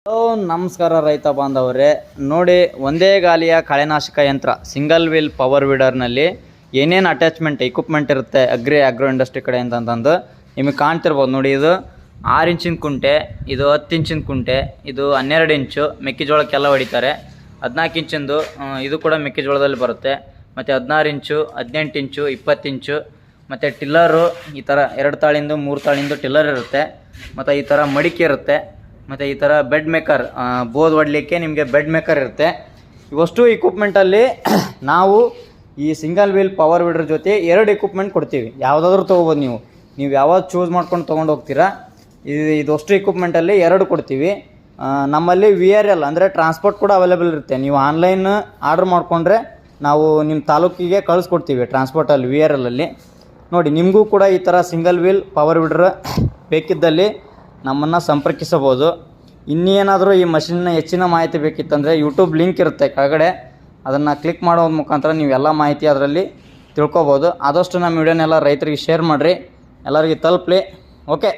Hello ನಮಸ್ಕಾರ ರೈತ ಬಾಂಧವರೇ, ನೋಡಿ ಒಂದೇ ಗಾಲಿಯ ಕಳೆನಾಶಕ ಯಂತ್ರ ಸಿಂಗಲ್ ವೀಲ್ ಪವರ್ ವೀಡರ್ನಲ್ಲಿ ಏನೇನು ಅಟ್ಯಾಚ್ಮೆಂಟ್ ಇಕ್ವಿಪ್ಮೆಂಟ್ ಇರುತ್ತೆ ಆಗ್ರೋ ಇಂಡಸ್ಟ್ರಿ ಕಡೆ ಅಂತಂದು ನಿಮಗೆ ಕಾಣ್ತಿರ್ಬೋದು. ನೋಡಿ, ಇದು 6 ಇಂಚಿನ ಕುಂಟೆ, ಇದು 10 ಇಂಚಿನ ಕುಂಟೆ, ಇದು 12 ಇಂಚು ಮೆಕ್ಕೆಜೋಳಕ್ಕೆಲ್ಲ ಹೊಡಿತಾರೆ. 14 ಇಂಚಿಂದು ಇದು ಕೂಡ ಮೆಕ್ಕೆಜೋಳದಲ್ಲಿ ಬರುತ್ತೆ. ಮತ್ತು 16 ಇಂಚು, 18 ಇಂಚು, 20 ಇಂಚು. ಮತ್ತು ಟಿಲ್ಲರು ಈ ಥರ 2 ತಾಳಿಂದು 3 ತಾಳಿಂದು ಟಿಲ್ಲರ್ ಇರುತ್ತೆ. ಮತ್ತು ಈ ಥರ ಮಡಿಕೆ ಇರುತ್ತೆ. ಮತ್ತು ಈ ಥರ ಬೆಡ್ ಮೇಕರ್, ಬೋದ್ ಹೊಡಲಿಕ್ಕೆ ನಿಮಗೆ ಬೆಡ್ ಮೇಕರ್ ಇರುತ್ತೆ. ಇವಷ್ಟು ಇಕ್ವಿಪ್ಮೆಂಟಲ್ಲಿ ನಾವು ಈ ಸಿಂಗಲ್ ವೀಲ್ ಪವರ್ ವೀಡರ್ ಜೊತೆ 2 ಇಕ್ವಿಪ್ಮೆಂಟ್ ಕೊಡ್ತೀವಿ. ಯಾವುದಾದ್ರೂ ತೊಗೋಬೋದು, ನೀವು ಯಾವ್ದು ಚೂಸ್ ಮಾಡ್ಕೊಂಡು ತೊಗೊಂಡು ಹೋಗ್ತೀರಾ. ಇದಷ್ಟು ಇಕ್ವಿಪ್ಮೆಂಟಲ್ಲಿ 2 ಕೊಡ್ತೀವಿ. ನಮ್ಮಲ್ಲಿ VRL ಅಂದರೆ ಟ್ರಾನ್ಸ್ಪೋರ್ಟ್ ಕೂಡ ಅವೈಲೇಬಲ್ ಇರುತ್ತೆ. ನೀವು ಆನ್ಲೈನ್ ಆರ್ಡ್ರ್ ಮಾಡಿಕೊಂಡ್ರೆ ನಾವು ನಿಮ್ಮ ತಾಲೂಕಿಗೆ ಕಳಿಸ್ಕೊಡ್ತೀವಿ ಟ್ರಾನ್ಸ್ಪೋರ್ಟಲ್ಲಿ VRLಲ್ಲಿ. ನೋಡಿ, ನಿಮಗೂ ಕೂಡ ಈ ಥರ ಸಿಂಗಲ್ ವೀಲ್ ಪವರ್ ವೀಡರ್ ಬೇಕಿದ್ದಲ್ಲಿ ನಮ್ಮನ್ನು ಸಂಪರ್ಕಿಸಬಹುದು. ಇನ್ನೇನಾದರೂ ಈ ಮಷಿನ್ನ ಹೆಚ್ಚಿನ ಮಾಹಿತಿ ಬೇಕಿತ್ತಂದರೆ ಯೂಟ್ಯೂಬ್ ಲಿಂಕ್ ಇರುತ್ತೆ ಕೆಳಗಡೆ, ಅದನ್ನು ಕ್ಲಿಕ್ ಮಾಡೋದ್ರ ಮುಖಾಂತರ ನೀವೆಲ್ಲ ಮಾಹಿತಿ ಅದರಲ್ಲಿ ತಿಳ್ಕೊಬೋದು. ಆದಷ್ಟು ನಮ್ಮ ವಿಡಿಯೋನೆಲ್ಲ ರೈತರಿಗೆ ಶೇರ್ ಮಾಡಿರಿ, ಎಲ್ಲರಿಗೆ ತಲುಪಲಿ. ಓಕೆ.